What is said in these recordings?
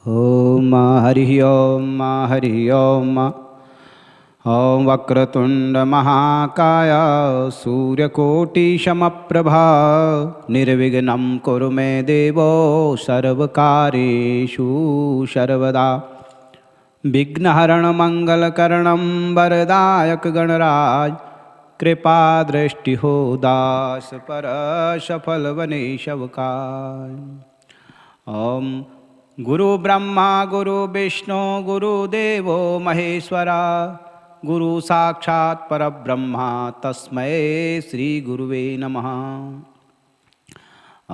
ओम हरि ओम हरि ओम। ओम वक्रतुंड महाकाय सूर्यकोटि समप्रभा निर्विघ्नं कुरु मे देवो सर्वकार्येषु सर्वदा। विघ्नहरण मंगलकरणं वरदायक गणराज कृपा दृष्टि हो दास पर सफल बने शवकाय। ओम गुरु ब्रह्मा गुरु विष्णु गुरुदेवो महेश्वरा गुरु साक्षात् परब्रह्मा तस्मै श्री गुरुवे नमः।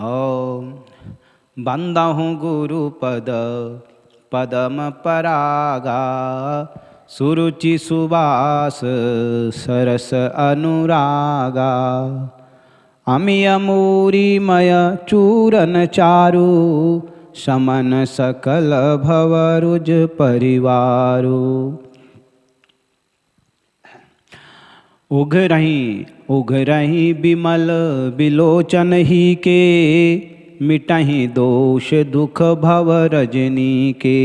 ओम बंदहु गुरुपद पदम परागा सुरुचि सुबास सरस अनुरागा अमिय मूरिमय चूरन चारु समन सकल भवरुज परिवारु। उघरही बिमल बिलोचन ही के मिटहि दोष दुख भव रजनी के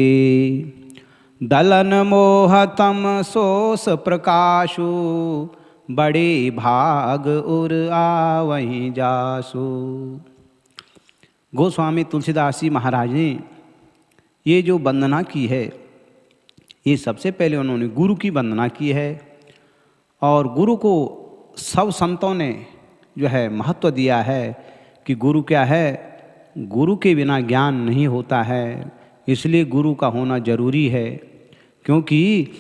दलन मोह तम सोस प्रकाशु बड़े भाग उर आवहीं जासु। गोस्वामी तुलसीदास जी महाराज ने ये जो वंदना की है, ये सबसे पहले उन्होंने गुरु की वंदना की है और गुरु को सब संतों ने जो है महत्व दिया है कि गुरु क्या है, गुरु के बिना ज्ञान नहीं होता है, इसलिए गुरु का होना जरूरी है। क्योंकि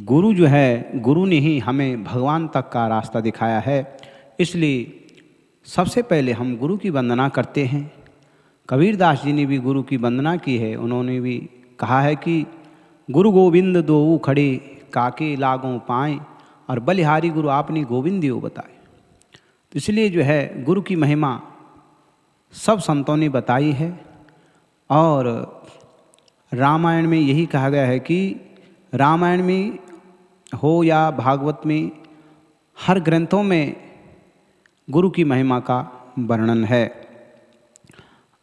गुरु जो है, गुरु ने ही हमें भगवान तक का रास्ता दिखाया है, इसलिए सबसे पहले हम गुरु की वंदना करते हैं। कबीरदास जी ने भी गुरु की वंदना की है, उन्होंने भी कहा है कि गुरु गोविंद दोऊ खड़े काके लागों पाएँ और बलिहारी गुरु आपने गोविंद दियो बताए। तो इसलिए जो है गुरु की महिमा सब संतों ने बताई है और रामायण में यही कहा गया है कि रामायण में हो या भागवत में हर ग्रंथों में गुरु की महिमा का वर्णन है।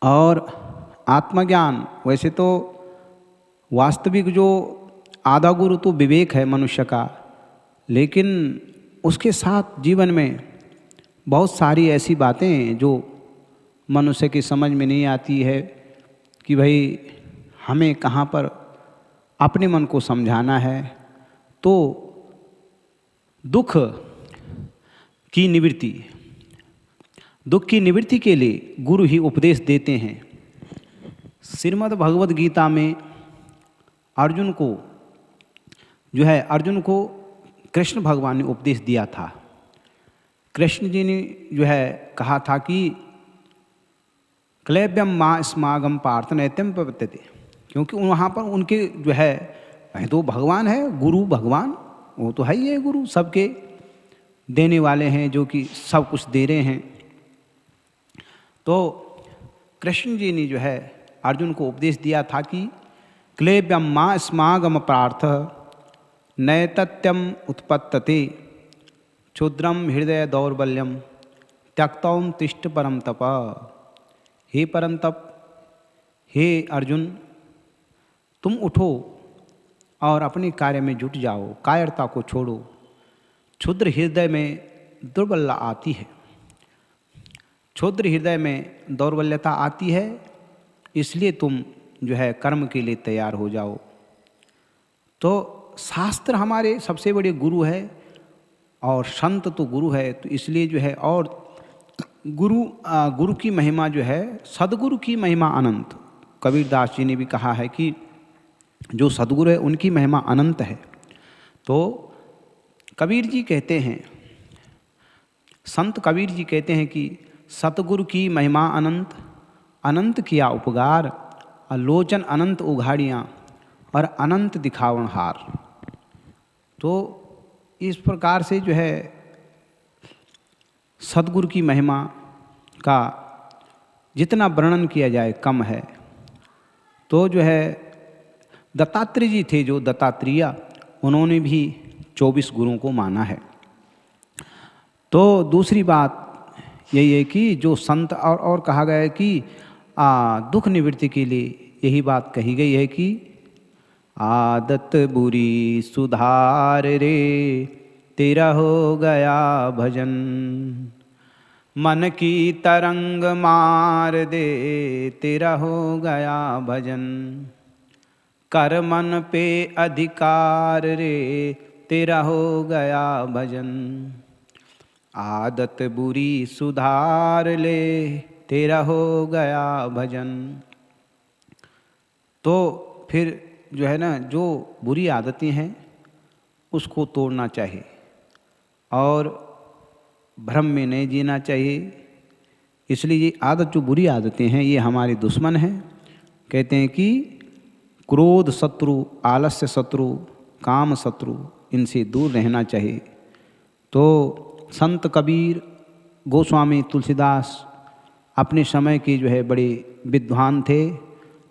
और आत्मज्ञान वैसे तो वास्तविक जो आधा गुरु तो विवेक है मनुष्य का, लेकिन उसके साथ जीवन में बहुत सारी ऐसी बातें जो मनुष्य की समझ में नहीं आती है कि भाई हमें कहाँ पर अपने मन को समझाना है। तो दुख की निवृत्ति के लिए गुरु ही उपदेश देते हैं। श्रीमद् भगवद गीता में अर्जुन को कृष्ण भगवान ने उपदेश दिया था। कृष्ण जी ने जो है कहा था कि क्लैब्यम माँ स्मागम पार्थ नैत्यम प्रवर्तते, क्योंकि वहाँ पर उनके जो है तो भगवान है, गुरु भगवान वो तो है ही है, गुरु सबके देने वाले हैं, जो कि सब कुछ दे रहे हैं। तो कृष्ण जी ने जो है अर्जुन को उपदेश दिया था कि क्लेब्यम माँ स्मागम पार्थ नैतत्यम उत्पत्तते क्षुद्रम हृदय दौर्बल्यम त्यक्तौम तिष्ठ परम तप। हे परम तप, हे अर्जुन, तुम उठो और अपने कार्य में जुट जाओ, कायरता को छोड़ो। क्षुद्र हृदय में दुर्बलता आती है, क्षुद्र हृदय में दौर्बल्यता आती है, इसलिए तुम जो है कर्म के लिए तैयार हो जाओ। तो शास्त्र हमारे सबसे बड़े गुरु है और संत तो गुरु है, तो इसलिए जो है और गुरु की महिमा जो है, सदगुरु की महिमा अनंत। कबीरदास जी ने भी कहा है कि जो सदगुरु है उनकी महिमा अनंत है। तो कबीर जी कहते हैं, संत कबीर जी कहते हैं कि सतगुरु की महिमा अनंत, अनंत किया उपकार, आलोचन अनंत उघाड़ियाँ और अनंत दिखावन हार। तो इस प्रकार से जो है सतगुरु की महिमा का जितना वर्णन किया जाए कम है। तो जो है दत्तात्रेय जी थे, जो दत्तात्रेय, उन्होंने भी 24 गुरुओं को माना है। तो दूसरी बात यही है कि जो संत और कहा गया है कि दुख निवृत्ति के लिए यही बात कही गई है कि आदत बुरी सुधार रे, तेरा हो गया भजन। मन की तरंग मार दे, तेरा हो गया भजन। कर मन पे अधिकार रे, तेरा हो गया भजन। आदत बुरी सुधार ले, तेरा हो गया भजन। तो फिर जो है ना, जो बुरी आदतें हैं उसको तोड़ना चाहिए और भ्रम में नहीं जीना चाहिए। इसलिए ये आदत, जो बुरी आदतें हैं, ये हमारे दुश्मन हैं। कहते हैं कि क्रोध शत्रु, आलस्य शत्रु, काम शत्रु, इनसे दूर रहना चाहिए। तो संत कबीर, गोस्वामी तुलसीदास अपने समय के जो है बड़े विद्वान थे,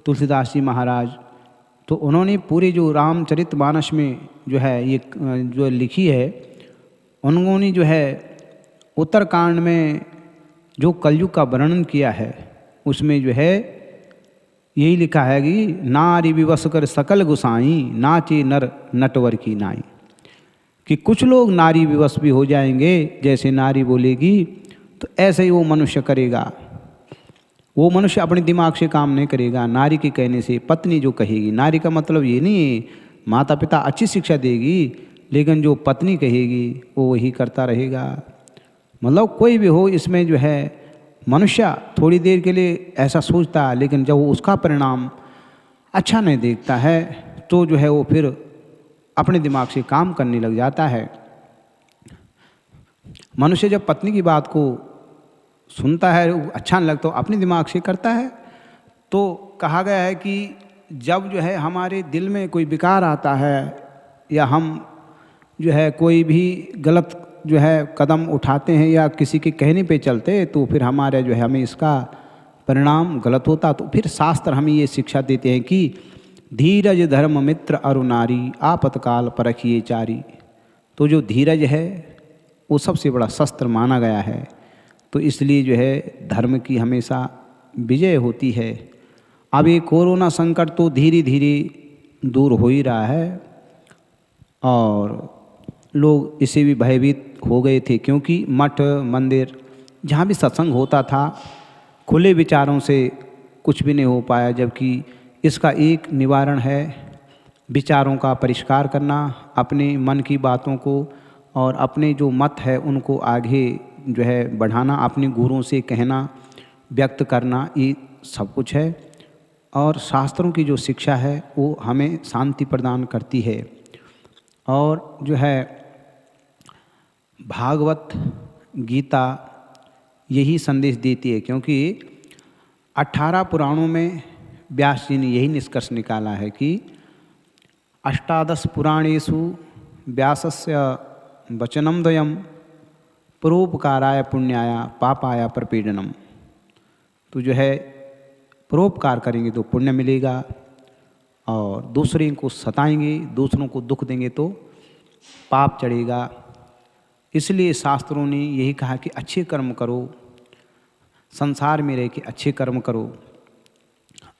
तुलसीदास जी महाराज। तो उन्होंने पूरे जो रामचरितमानस में जो है ये जो लिखी है, उन्होंने जो है उत्तरकांड में जो कलयुग का वर्णन किया है, उसमें जो है यही लिखा है कि नारी विवश कर सकल गुसाई, नाचे नर नटवर की नाई। कि कुछ लोग नारी विवश भी हो जाएंगे, जैसे नारी बोलेगी तो ऐसे ही वो मनुष्य करेगा। वो मनुष्य अपने दिमाग से काम नहीं करेगा, नारी के कहने से। पत्नी जो कहेगी, नारी का मतलब ये नहीं है माता पिता अच्छी शिक्षा देगी, लेकिन जो पत्नी कहेगी वो वही करता रहेगा। मतलब कोई भी हो, इसमें जो है मनुष्य थोड़ी देर के लिए ऐसा सोचता है, लेकिन जब वो उसका परिणाम अच्छा नहीं देखता है तो जो है वो फिर अपने दिमाग से काम करने लग जाता है। मनुष्य जब पत्नी की बात को सुनता है, अच्छा नहीं लगता, तो अपने दिमाग से करता है। तो कहा गया है कि जब जो है हमारे दिल में कोई विकार आता है या हम जो है कोई भी गलत जो है कदम उठाते हैं या किसी के कहने पे चलते, तो फिर हमारे जो है हमें इसका परिणाम गलत होता। तो फिर शास्त्र हमें ये शिक्षा देते हैं कि धीरज धर्म मित्र अरु नारी, आपतकाल परखिए चारी। तो जो धीरज है वो सबसे बड़ा शस्त्र माना गया है। तो इसलिए जो है धर्म की हमेशा विजय होती है। अब ये कोरोना संकट तो धीरे धीरे दूर हो ही रहा है और लोग इससे भी भयभीत हो गए थे, क्योंकि मठ मंदिर जहाँ भी सत्संग होता था, खुले विचारों से कुछ भी नहीं हो पाया। जबकि इसका एक निवारण है विचारों का परिष्कार करना, अपने मन की बातों को और अपने जो मत है उनको आगे जो है बढ़ाना, अपने गुरुओं से कहना, व्यक्त करना, ये सब कुछ है। और शास्त्रों की जो शिक्षा है वो हमें शांति प्रदान करती है। और जो है भागवत गीता यही संदेश देती है, क्योंकि 18 पुराणों में व्यास जी ने यही निष्कर्ष निकाला है कि अष्टादश पुराणेषु व्यासस्य वचनम द्वयम, परोपकाराय पुण्याय पापाय प्रपीडनम। तो जो है परोपकार करेंगे तो पुण्य मिलेगा, और दूसरे को सताएंगे, दूसरों को दुख देंगे तो पाप चढ़ेगा। इसलिए शास्त्रों ने यही कहा कि अच्छे कर्म करो, संसार में रह के अच्छे कर्म करो।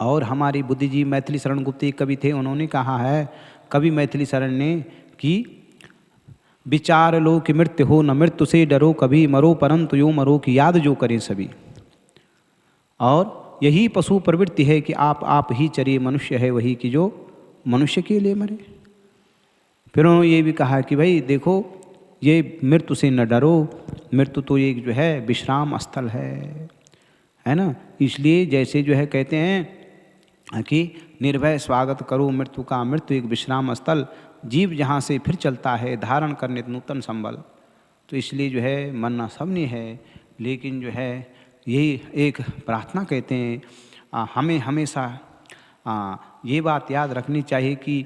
और हमारी बुद्धिजीवी मैथिली शरण गुप्त एक कवि थे, उन्होंने कहा है, कवि मैथिली शरण ने, कि विचार लो कि मृत्यु हो न मृत्यु से डरो, कभी मरो परंतु यो मरो की याद जो करें सभी। और यही पशु प्रवृत्ति है कि आप ही चरिए, मनुष्य है वही कि जो मनुष्य के लिए मरे। फिर उन्होंने ये भी कहा कि भाई देखो, ये मृत्यु से न डरो, मृत्यु तो एक जो है विश्राम स्थल है ना। इसलिए जैसे जो है कहते हैं कि निर्भय स्वागत करो मृत्यु का, मृत्यु एक विश्राम स्थल, जीव जहाँ से फिर चलता है धारण करने नूतन संबल। तो इसलिए जो है मरना सबने है, लेकिन जो है यही एक प्रार्थना कहते हैं, हमें हमेशा ये बात याद रखनी चाहिए कि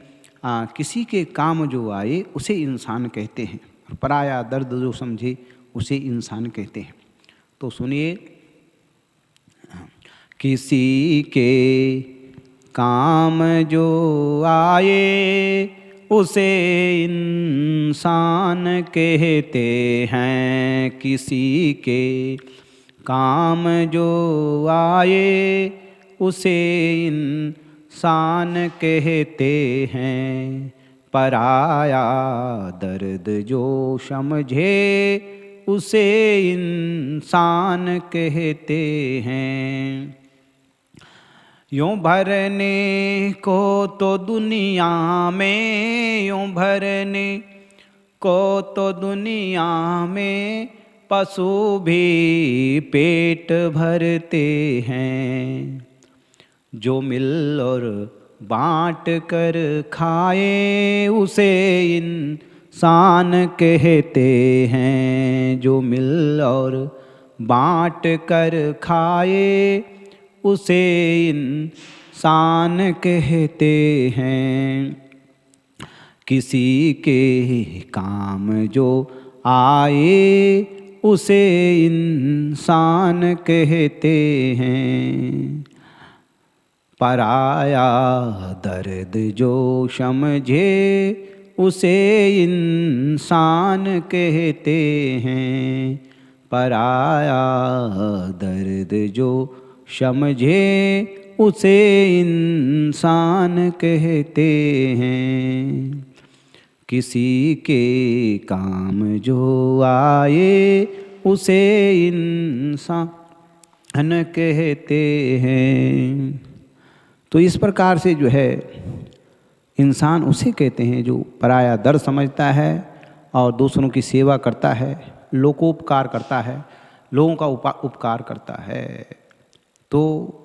किसी के काम जो आए उसे इंसान कहते हैं, और पराया दर्द जो समझे उसे इंसान कहते हैं। तो सुनिए, किसी के काम जो आए उसे इंसान कहते हैं, किसी के काम जो आए उसे इंसान कहते हैं, पराया दर्द जो समझे उसे इंसान कहते हैं। यूं भरने को तो दुनिया में, यूं भरने को तो दुनिया में पशु भी पेट भरते हैं। जो मिल और बांट कर खाए उसे इंसान कहते हैं। जो मिल और बांट कर खाए उसे इंसान कहते हैं। किसी के काम जो आए उसे इंसान कहते हैं। पराया दर्द जो समझे उसे इंसान कहते हैं। पराया दर्द जो समझे उसे इंसान कहते हैं। किसी के काम जो आए उसे इंसान कहते हैं। तो इस प्रकार से जो है इंसान उसे कहते हैं जो पराया दर्द समझता है और दूसरों की सेवा करता है, लोकोपकार करता है, लोगों का उपकार करता है। तो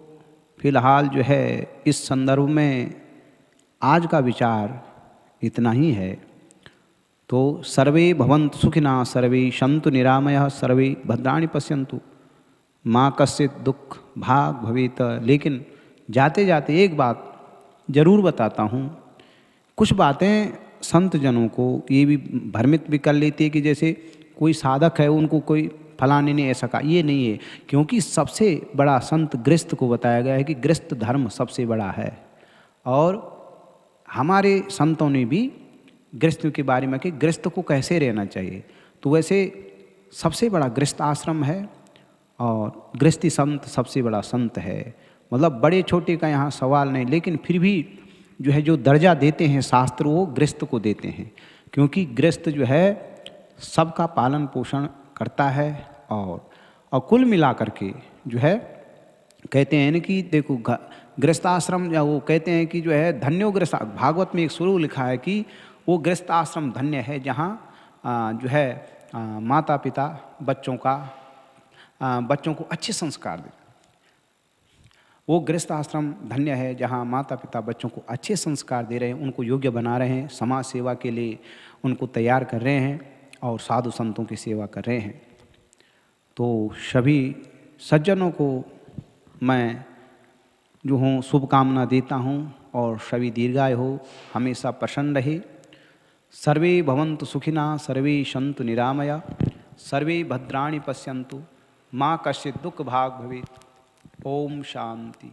फिलहाल जो है इस संदर्भ में आज का विचार इतना ही है। तो सर्वे भवन्तु सुखिनः, सर्वे सन्तु निरामयः, सर्वे भद्राणि पश्यन्तु, माँ कश्चित् दुख भाग भवेत्। लेकिन जाते जाते एक बात जरूर बताता हूँ। कुछ बातें संत जनों को ये भी भ्रमित भी कर लेती है कि जैसे कोई साधक है उनको कोई फलाने ने ऐसा कहा, ये नहीं है। क्योंकि सबसे बड़ा संत गृहस्थ को बताया गया है कि गृहस्थ धर्म सबसे बड़ा है। और हमारे संतों ने भी गृहस्थ के बारे में कि गृहस्थ को कैसे रहना चाहिए। तो वैसे सबसे बड़ा गृहस्थ आश्रम है और गृहस्थी संत सबसे बड़ा संत है। मतलब बड़े छोटे का यहाँ सवाल नहीं, लेकिन फिर भी जो है जो दर्जा देते हैं शास्त्र वो गृहस्थ को देते हैं। क्योंकि गृहस्थ जो है सबका पालन पोषण करता है। और कुल मिला करके जो है कहते हैं ना कि देखो गृहस्थाश्रम, या वो कहते हैं कि जो है धन्यो गृहस्थ, भागवत में एक श्लोक लिखा है कि वो गृहस्थाश्रम धन्य है जहाँ जो है माता पिता बच्चों को अच्छे संस्कार दे। वो गृहस्थ आश्रम धन्य है जहाँ माता पिता बच्चों को अच्छे संस्कार दे रहे हैं, उनको योग्य बना रहे हैं, समाज सेवा के लिए उनको तैयार कर रहे हैं और साधु संतों की सेवा कर रहे हैं। तो सभी सज्जनों को मैं जो हूँ शुभकामना देता हूँ और सभी दीर्घायु हो, हमेशा प्रसन्न रहे। सर्वे भवन्तु सुखिनः, सर्वे सन्तु निरामया, सर्वे भद्राणि पश्यन्तु, माँ कश्चित् दुःख भाग् भवेत्। ओम शांति।